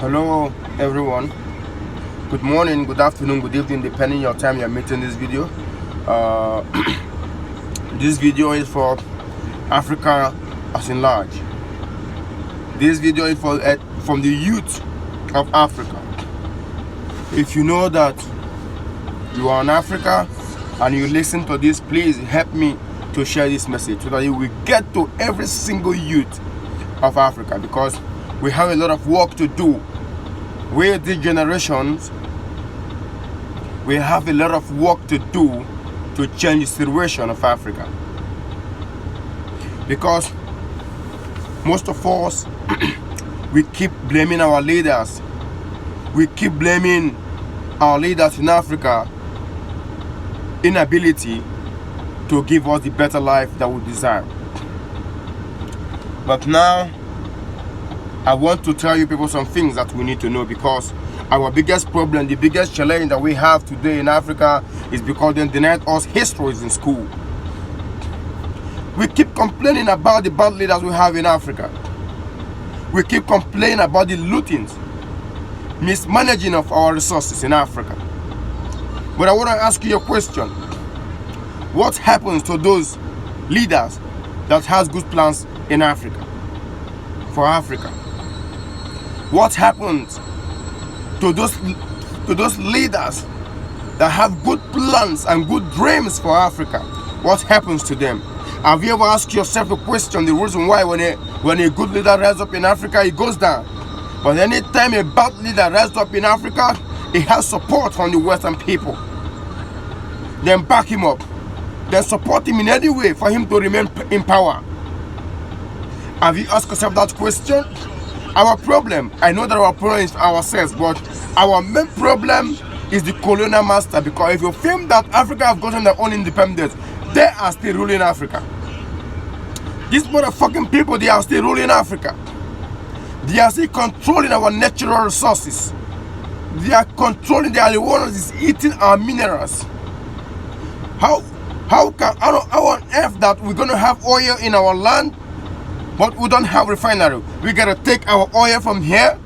Hello everyone, good morning, good afternoon, good evening, depending your time you're making this video. uh, this video is for Africa as in large. This video is for from the youth of Africa. If you know that you are in Africa and you listen to this, please help me to share this message so that it will get to every single youth of Africa, because we have a lot of work to do. With these generations, we have a lot of work to do to change the situation of Africa. Because most of us, we keep blaming our leaders. We keep blaming our leaders in Africa inability to give us the better life that we desire. But now, I want to tell you people some things that we need to know, because our biggest problem, the biggest challenge that we have today in Africa is because they denied us histories in school. We keep complaining about the bad leaders we have in Africa. We keep complaining about the lootings, mismanaging of our resources in Africa. But I want to ask you a question. What happens to those leaders that has good plans in Africa, for Africa? What happens to those leaders that have good plans and good dreams for Africa? What happens to them? Have you ever asked yourself a question, the reason why when a good leader rises up in Africa, he goes down? But anytime a bad leader rises up in Africa, he has support from the Western people. Then back him up. Then support him in any way for him to remain in power. Have you asked yourself that question? Our problem, I know that our problem is ourselves, but our main problem is the colonial master. Because if you think that Africa have gotten their own independence, they are still ruling Africa. These motherfucking people, they are still ruling Africa. They are still controlling our natural resources. They are controlling, they are the ones eating our minerals. How on earth that we're gonna have oil in our land, but we don't have refinery? We gotta take our oil from here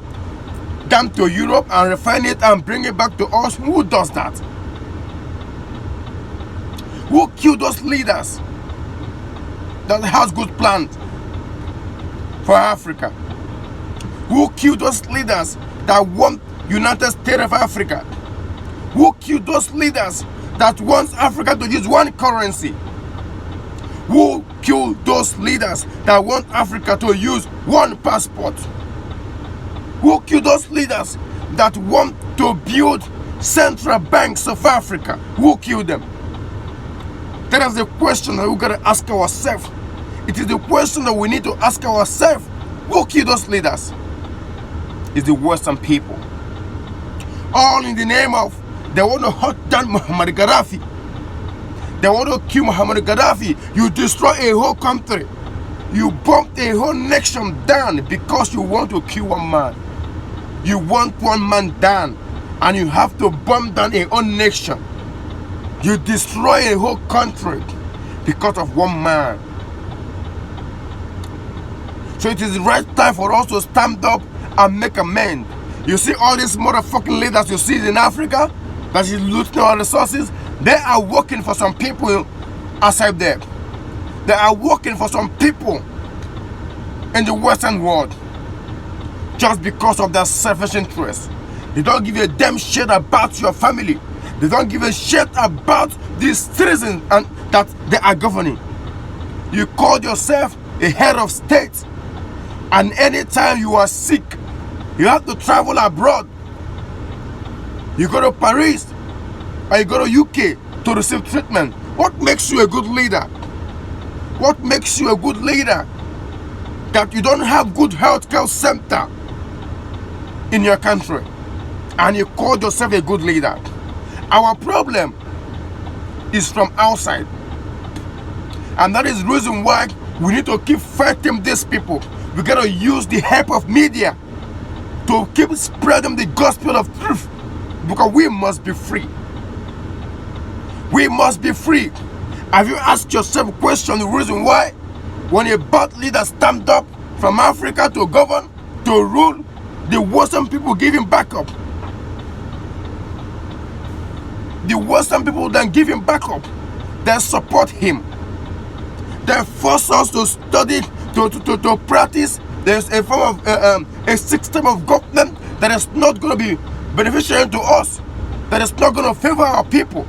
down to Europe and refine it and bring it back to us. Who does that? Who killed those leaders that has good plans for Africa? Who killed those leaders that want United States of Africa? Who killed those leaders that wants Africa to use one currency? Who killed those leaders that want Africa to use one passport? Who killed those leaders that want to build central banks of Africa? Who killed them? That is the question that we gotta ask ourselves. It is the question that we need to ask ourselves. Who killed those leaders? It's the Western people. All in the name of, they want to hunt down Muammar Gaddafi. They want to kill Muammar Gaddafi. You destroy a whole country. You bomb a whole nation down because you want to kill one man. You want one man down, and you have to bomb down a whole nation. You destroy a whole country because of one man. So it is the right time for us to stand up and make amends. You see all these motherfucking leaders you see in Africa that is looting our resources, they are working for some people outside there. They are working for some people in the Western world just because of their selfish interest. They don't give a damn shit about your family. They don't give a shit about these citizens and that they are governing. You call yourself a head of state, and anytime you are sick, you have to travel abroad. You go to Paris or you go to UK to receive treatment. What makes you a good leader? What makes you a good leader? That you don't have good healthcare center in your country and you call yourself a good leader. Our problem is from outside, and that is the reason why we need to keep fighting these people. We gotta use the help of media to keep spreading the gospel of truth, because we must be free. We must be free. Have you asked yourself a question, the reason why when a bad leader stand up from Africa to govern, to rule, The Western people give him backup. The Western people then give him backup. They support him. They force us to study, to practice. There's a form of a system of government that is not going to be beneficial to us, that is not going to favor our people.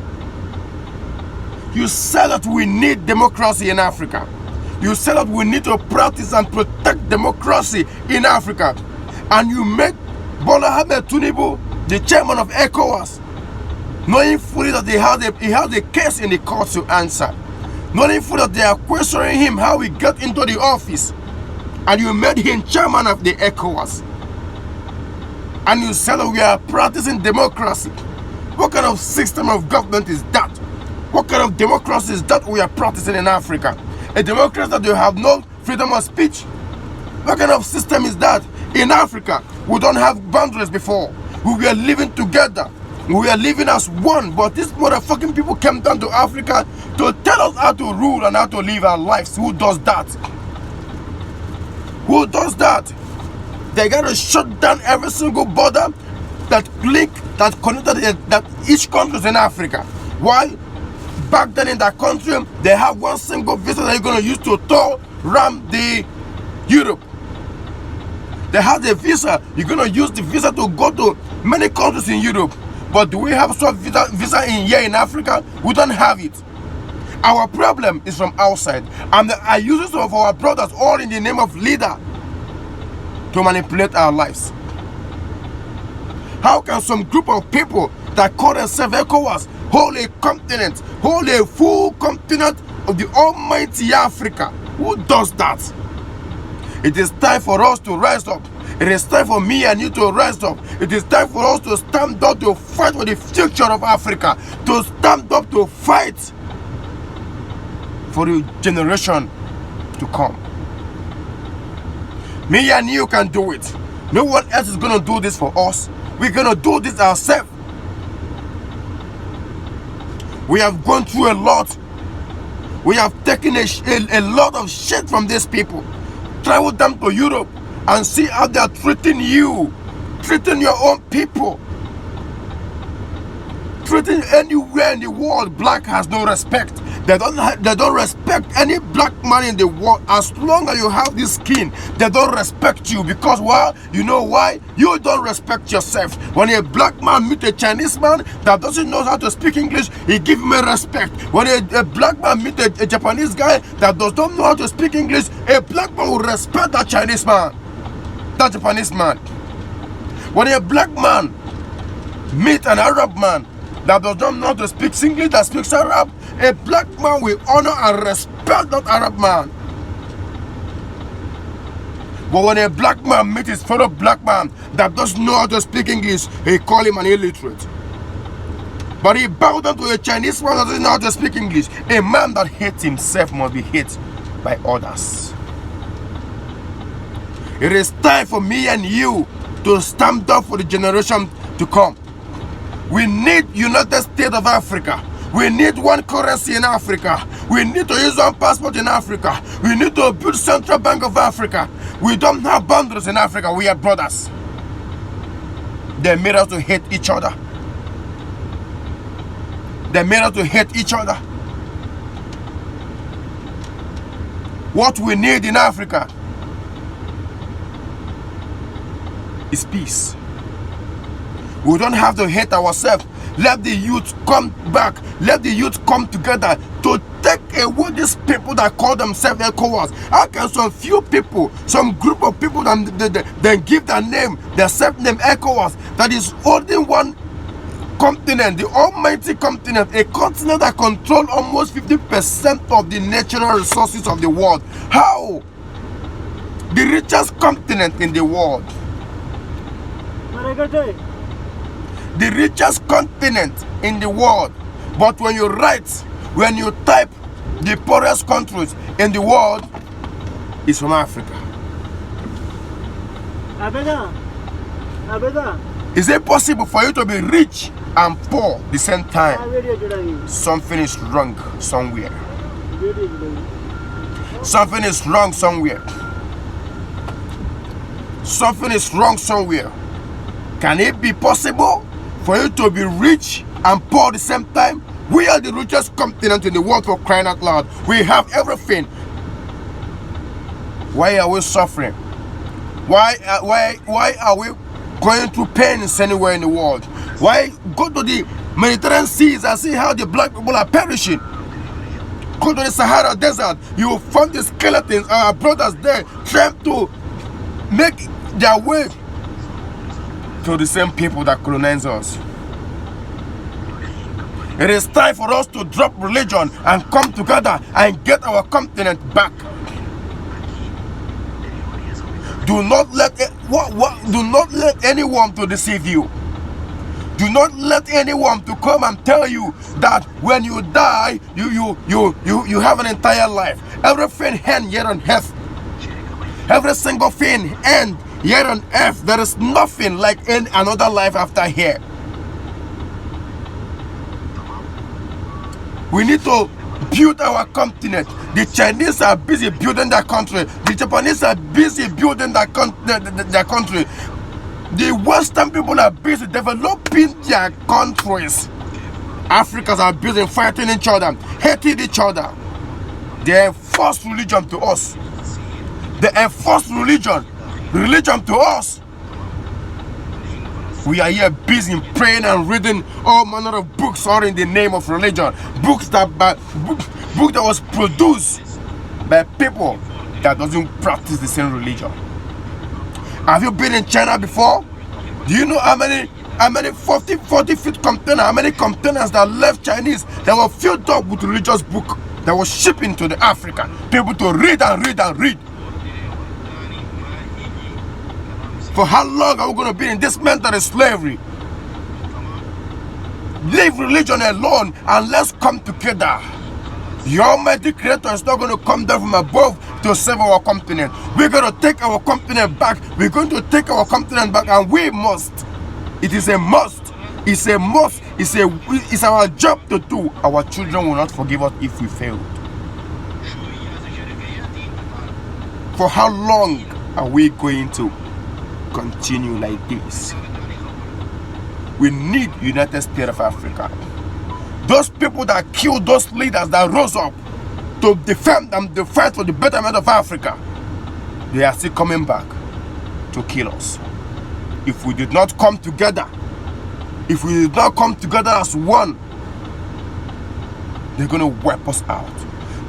You said that we need democracy in Africa. You said that we need to practice and protect democracy in Africa. And you make Bola Ahmed Tinubu the chairman of ECOWAS, knowing fully that he has a case in the court to answer. Knowing fully that they are questioning him how he got into the office. And you made him chairman of the ECOWAS. And you said that we are practicing democracy. What kind of system of government is that? What kind of democracy is that we are practicing in Africa? A democracy that you have no freedom of speech? What kind of system is that? In Africa, we don't have boundaries before. We were living together. We were living as one. But these motherfucking people came down to Africa to tell us how to rule and how to live our lives. Who does that? Who does that? They gotta shut down every single border that connected that each country in Africa. Why? Back then in that country, they have one single visa that you're gonna use to tour around the Europe. They have the visa. You're gonna use the visa to go to many countries in Europe. But do we have some visa in here in Africa? We don't have it. Our problem is from outside. And I use some of our brothers all in the name of leader to manipulate our lives. How can some group of people that call themselves ECOWAS hold a continent, hold a full continent of the almighty Africa? Who does that? It is time for us to rise up. It is time for me and you to rise up. It is time for us to stand up to fight for the future of Africa. To stand up to fight for the generation to come. Me and you can do it. No one else is going to do this for us. We're going to do this ourselves. We have gone through a lot. We have taken a lot of shit from these people. Travel them to Europe and see how they are treating you, treating your own people, treating anywhere in the world. Black has no respect. They don't respect any black man in the world. As long as you have this skin, they don't respect you. Because why? You know why? You don't respect yourself. When a black man meets a Chinese man that doesn't know how to speak English, he gives him a respect. When a black man meets a Japanese guy that does not know how to speak English, a black man will respect that Chinese man, that Japanese man. When a black man meets an Arab man that does not know how to speak English, that speaks Arab, a black man will honor and respect that Arab man. But when a black man meets his fellow black man that doesn't know how to speak English, he call him an illiterate. But he bows down to a Chinese man that doesn't know how to speak English. A man that hates himself must be hated by others. It is time for me and you to stand up for the generation to come. We need United States of Africa. We need one currency in Africa. We need to use one passport in Africa. We need to build Central Bank of Africa. We don't have boundaries in Africa. We are brothers. They made us to hate each other. They made us to hate each other. What we need in Africa is peace. We don't have to hate ourselves. Let the youth come back. Let the youth come together to take away these people that call themselves ECOWAS. How can some few people, some group of people then give their name, their self-name ECOWAS, that is only one continent, the almighty continent, a continent that controls almost 50% of the natural resources of the world? How? The richest continent in the world. The richest continent in the world. But when you type the poorest countries in the world, it's from Africa. Is it possible for you to be rich and poor at the same time? Something is wrong somewhere. Something is wrong somewhere. something is wrong somewhere. Can it be possible for you to be rich and poor at the same time? We are the richest continent in the world, for crying out loud. We have everything. Why are we suffering? Why are we going through pains anywhere in the world? Why go to the Mediterranean seas and see how the black people are perishing? Go to the Sahara Desert, you will find the skeletons, our brothers there, trying to make their way to the same people that colonize us. It is time for us to drop religion and come together and get our continent back. Do not let anyone to deceive you. Do not let anyone to come and tell you that when you die, you have an entire life. Everything ends here on earth. Every single thing ends here on earth. There is nothing like in another life after here. We need to build our continent. The Chinese are busy building their country. The Japanese are busy building their country. The Western people are busy developing their countries. Africans are busy fighting each other, hating each other. They enforce religion to us. They enforce religion to us. We are here busy praying and reading all manner of books, all in the name of religion. Books that was produced by people that doesn't practice the same religion. Have you been in China before? Do you know how many 40 feet container, how many containers that left Chinese that were filled up with religious book that was shipping to the African people to read and read and read? For how long are we going to be in this mental slavery? Leave religion alone and let's come together. The Almighty Creator is not going to come down from above to save our continent. We're going to take our continent back. We're going to take our continent back, and we must. It is a must. It's a must. It's our job to do. Our children will not forgive us if we fail. For how long are we going to continue like this? We need United States of Africa. Those people that killed those leaders that rose up to defend and to fight for the betterment of Africa, they are still coming back to kill us. If we did not come together, if we did not come together as one, they're going to wipe us out.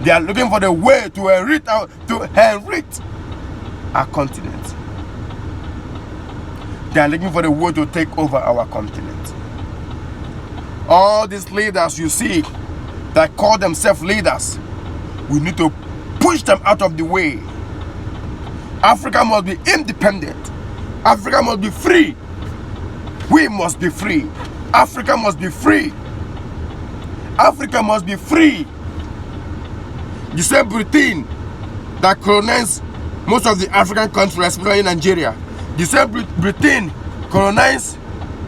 They are looking for the way to inherit our continent. They are looking for the way to take over our continent. All these leaders you see that call themselves leaders, we need to push them out of the way. Africa must be independent. Africa must be free. We must be free. Africa must be free. Africa must be free. The same Britain that colonized most of the African countries, especially Nigeria. The same Britain colonized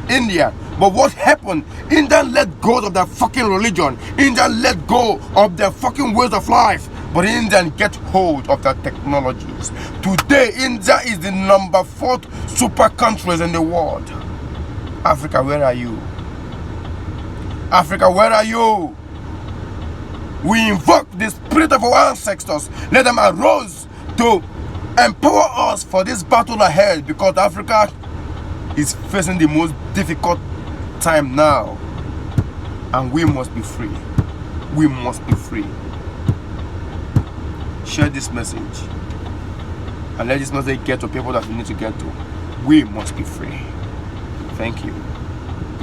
India. But what happened? India let go of their fucking religion. India let go of their fucking ways of life. But India get hold of their technologies. Today, India is the number 4th super countries in the world. Africa, where are you? Africa, where are you? We invoke the spirit of our ancestors. Let them arise to empower us for this battle ahead, because Africa is facing the most difficult time now, and we must be free. We must be free. Share this message and let this message get to people that we need to get to. We must be free. Thank you.